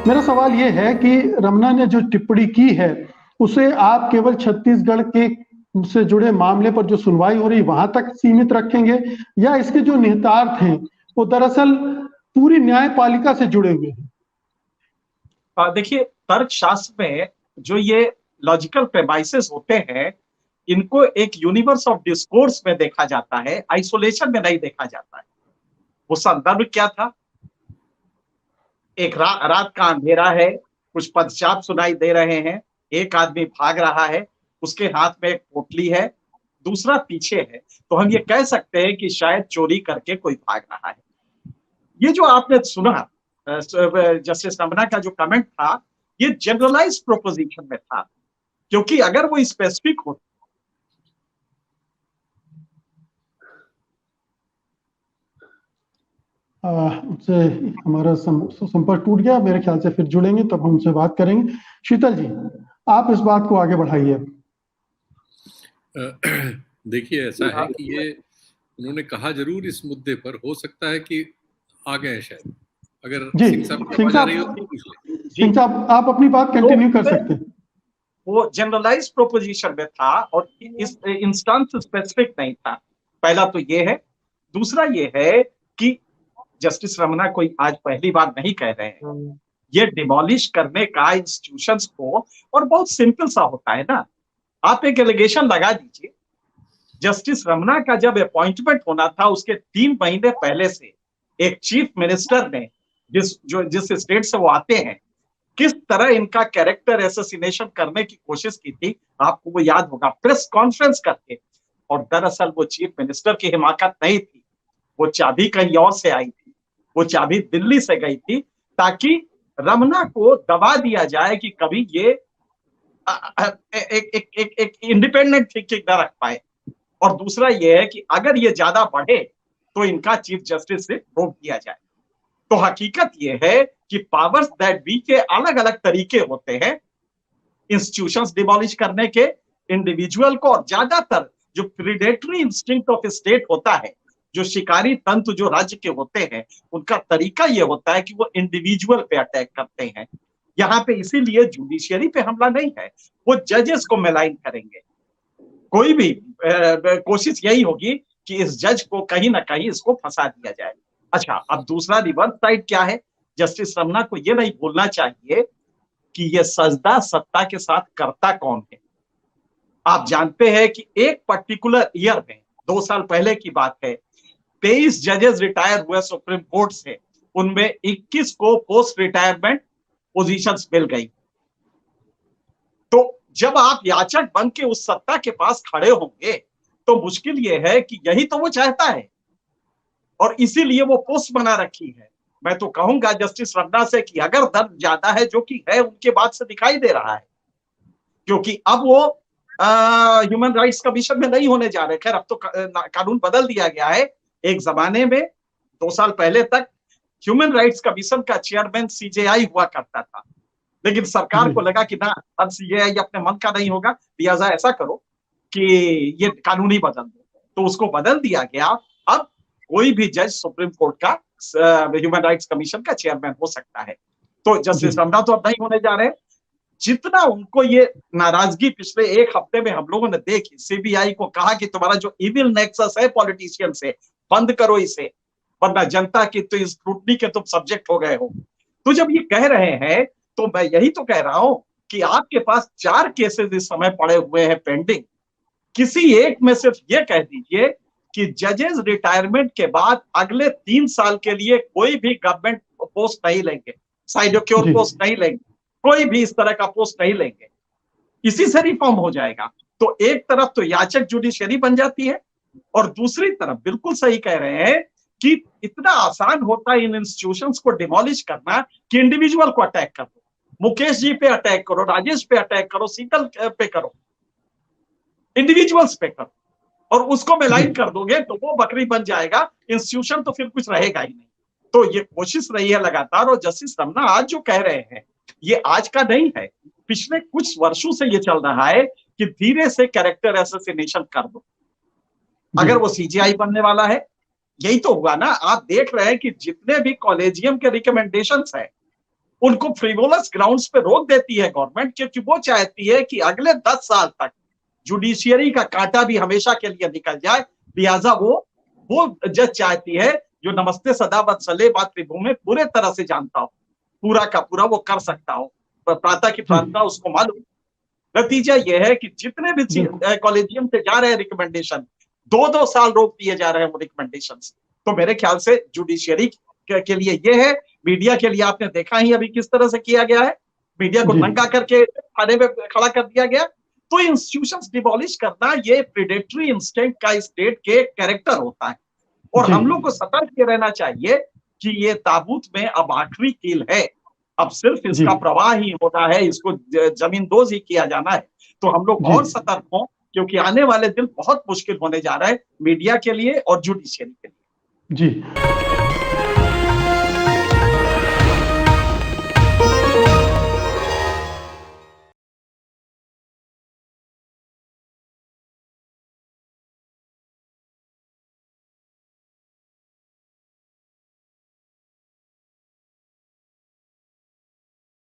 मेरा सवाल ये है कि रमना ने जो टिप्पणी की है, उसे आप केवल छत्तीसगढ़ के से जुड़े मामले पर जो सुनवाई हो रही वहां तक सीमित रखेंगे, या इसके जो निहितार्थ हैं वो दरअसल पूरी न्यायपालिका से जुड़े हुए हैं? देखिए, तर्कशास्त्र में जो ये लॉजिकल प्रेमाइसेस होते हैं, इनको एक यूनिवर्स ऑफ डिस्कोर्स में देखा जाता है, आइसोलेशन में नहीं देखा जाता है। वो संदर्भ क्या था? एक रात का अंधेरा है, कुछ पदचाप सुनाई दे रहे हैं, एक आदमी भाग रहा है, उसके हाथ में एक पोटली है, दूसरा पीछे है, तो हम ये कह सकते हैं कि शायद चोरी करके कोई भाग रहा है। ये जो आपने सुना जस्टिस रमना का जो कमेंट था, ये जनरलाइज प्रोपोजिशन में था, क्योंकि अगर वो स्पेसिफिक होता उनसे हमारा संपर्क टूट गया, मेरे ख्याल से फिर जुड़ेंगे तब हम उनसे बात करेंगे। शीतल जी, आप इस बात को आगे बढ़ाइए। देखिए, ऐसा है कि ये उन्होंने कहा जरूर इस मुद्दे पर, हो सकता है कि आ गए शायद। अगर जी, सिंह सिंह साहब आप अपनी बात कंटिन्यू कर सकते हैं। वो जनरलाइज प्रोपोजिशन में था और इस इंस्टेंस स्पेसिफिक नहीं था। पहला तो ये है। दूसरा ये है कि जस्टिस रमना कोई आज पहली बार नहीं कह रहे हैं। ये डिमोलिश करने का इंस्टीट्यूशंस को, और बहुत सिंपल सा होता है ना, आप एक एलिगेशन लगा दीजिए। जस्टिस रमना का जब अपॉइंटमेंट होना था, उसके 3 महीने पहले से एक चीफ मिनिस्टर ने जिस स्टेट से वो आते हैं, किस तरह इनका कैरेक्टर एसेसिनेशन करने की कोशिश की थी, आपको वो याद होगा, प्रेस कॉन्फ्रेंस करके। और दरअसल वो चीफ मिनिस्टर की हिमाकत नहीं थी, वो चाबी कहीं और से आई थी, वो चाबी दिल्ली से गई थी, ताकि रमना को दबा दिया जाए कि कभी ये एक इंडिपेंडेंट थिंकिंग न रख पाए। और दूसरा ये है कि अगर ये ज्यादा बढ़े तो इनका चीफ जस्टिस से रोक दिया जाए। तो हकीकत ये है कि पावर्स दैट बी के अलग अलग तरीके होते हैं इंस्टीट्यूशंस डिमोलिश करने के, इंडिविजुअल को, और ज्यादातर जो प्रीडेटरी इंस्टिंक्ट ऑफ स्टेट होता है, जो शिकारी तंत्र जो राज्य के होते हैं, उनका तरीका ये होता है कि वो इंडिविजुअल पे अटैक करते हैं। यहाँ पे इसीलिए जुडिशियरी पे हमला नहीं है, वो जजेस को मेलाइन करेंगे। कोई भी कोशिश यही होगी कि इस जज को कहीं ना कहीं इसको फंसा दिया जाए। अच्छा, अब दूसरा रिवर्स साइड क्या है? जस्टिस रमना को यह नहीं भूलना चाहिए कि यह सजदा सत्ता के साथ करता कौन है। आप जानते हैं कि एक पर्टिकुलर ईयर में, 2 साल पहले की बात है, 23 जजेस रिटायर हुए सुप्रीम कोर्ट से, उनमें 21 को पोस्ट रिटायरमेंट पोजीशंस मिल गई। तो जब आप याचक बन के उस सत्ता के पास खड़े होंगे, तो मुश्किल यह है कि यही तो वो चाहता है, और इसीलिए वो पोस्ट बना रखी है। मैं तो कहूंगा जस्टिस रमना से कि अगर दर्द ज्यादा है, जो कि है, उनके बात से दिखाई दे रहा है, क्योंकि अब वो ह्यूमन राइट्स कमीशन में नहीं होने जा रहे। खैर, अब तो कानून बदल दिया गया है। एक जमाने में 2 साल पहले तक ह्यूमन राइट्स कमीशन का चेयरमैन सीजेआई हुआ करता था, लेकिन सरकार को लगा कि ना, अब सीजेआई अपने मन का नहीं होगा, लिहाजा ऐसा करो कि ये कानून ही बदल दो, तो उसको बदल दिया गया। अब कोई भी जज सुप्रीम कोर्ट का ह्यूमन राइट्स कमीशन का चेयरमैन हो सकता है। तो जस्टिस रमना तो अब नहीं होने जा रहे। जितना उनको ये नाराजगी पिछले एक हफ्ते में हम लोगों ने देखी, सीबीआई को कहा कि तुम्हारा जो इविल नेक्सस है पॉलिटिशियन से, बंद करो इसे, वरना जनता की तो इस स्क्रूटनी के तुम सब्जेक्ट हो गए हो। तो जब ये कह रहे हैं, तो मैं यही तो कह रहा हूं कि आपके पास 4 केसेस इस समय पड़े हुए हैं पेंडिंग। किसी एक में सिर्फ ये कह दीजिए कि जजेस रिटायरमेंट के बाद अगले 3 साल के लिए कोई भी गवर्नमेंट पोस्ट नहीं लेंगे, साइडोक्योर पोस्ट नहीं लेंगे, कोई भी इस तरह का पोस्ट नहीं लेंगे। इसी से रिफॉर्म हो जाएगा। तो एक तरफ तो याचक जुडिशरी बन जाती है, और दूसरी तरफ बिल्कुल सही कह रहे हैं कि इतना आसान होता है इन इंस्टीट्यूशंस को डिमोलिश करना कि इंडिविजुअल को अटैक कर दो। मुकेश जी पे अटैक करो, राजेश पे अटैक करो, शीतल पे करो, इंडिविजुअल्स पे करो, और उसको मेलाइन कर दोगे तो वो बकरी बन जाएगा, इंस्टीट्यूशन तो फिर कुछ रहेगा ही नहीं। तो ये कोशिश रही है लगातार, और जस्टिस रमना आज जो कह रहे हैं, ये आज का नहीं है, पिछले कुछ वर्षों से ये चल रहा है कि धीरे से कैरेक्टर एसेसिनेशन कर दो। अगर वो सीजीआई बनने वाला है, यही तो हुआ ना। आप देख रहे हैं कि जितने भी कॉलेजियम के रिकमेंडेशंस है, उनको फ्रिवोलस ग्राउंड्स पे रोक देती है गवर्नमेंट, क्योंकि वो चाहती है कि अगले 10 साल तक जुडिशियरी का कांटा भी हमेशा के लिए निकल जाए। लिहाजा वो जज चाहती है जो नमस्ते सदावत सले मातृभूमि पूरे तरह से जानता हो, पूरा का पूरा वो कर सकता हो, प्रांता की प्रांता उसको मालूम। नतीजा यह है कि जितने भी कॉलेजियम से जा रहे हैं रिकमेंडेशन, 2-2 साल रोक दिए जा रहे हैं वो रिकमेंडेशन। तो मेरे ख्याल से जुडिशियरी के लिए ये है, मीडिया के लिए आपने देखा ही अभी किस तरह से किया गया है, मीडिया को नंगा करके थाने में खड़ा कर दिया गया। तो इंस्टीट्यूशंस डिमोलिश करना ये प्रेडेटरी इंस्टिंक्ट का स्टेट के कैरेक्टर होता है, और हम लोग को सतर्क ये रहना चाहिए कि ये ताबूत में अब आखिरी कील है, अब सिर्फ इसका प्रवाह ही होना है, इसको जमींदोज ही किया जाना है। तो हम लोग और सतर्क हों, क्योंकि आने वाले दिन बहुत मुश्किल होने जा रहा है मीडिया के लिए और जुडिशियरी के लिए। जी।